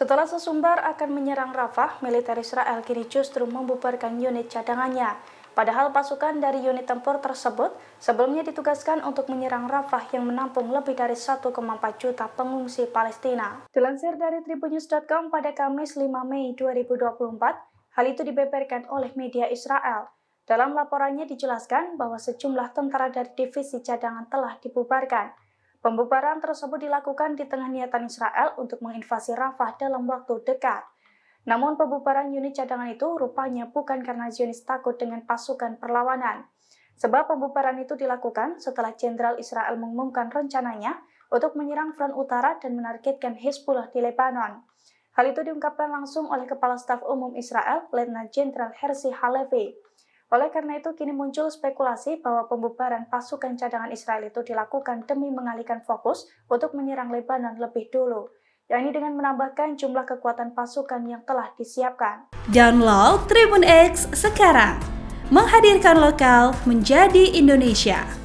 Setelah sesumbar akan menyerang Rafah, militer Israel kini justru membubarkan unit cadangannya. Padahal pasukan dari unit tempur tersebut sebelumnya ditugaskan untuk menyerang Rafah yang menampung lebih dari 1,4 juta pengungsi Palestina. Dilansir dari tribunnews.com pada Kamis 5 Mei 2024, hal itu dibeberkan oleh media Israel. Dalam laporannya dijelaskan bahwa sejumlah tentara dari divisi cadangan telah dibubarkan. Pembubaran tersebut dilakukan di tengah niatan Israel untuk menginvasi Rafah dalam waktu dekat. Namun pembubaran unit cadangan itu rupanya bukan karena Zionis takut dengan pasukan perlawanan. Sebab pembubaran itu dilakukan setelah Jenderal Israel mengumumkan rencananya untuk menyerang front utara dan menargetkan Hezbollah di Lebanon. Hal itu diungkapkan langsung oleh Kepala Staf Umum Israel, Letnan Jenderal Herzi Halevi. Oleh karena itu, kini muncul spekulasi bahwa pembubaran pasukan cadangan Israel itu dilakukan demi mengalihkan fokus untuk menyerang Lebanon lebih dulu, yakni dengan menambahkan jumlah kekuatan pasukan yang telah disiapkan. Download Tribun X sekarang, menghadirkan lokal menjadi Indonesia.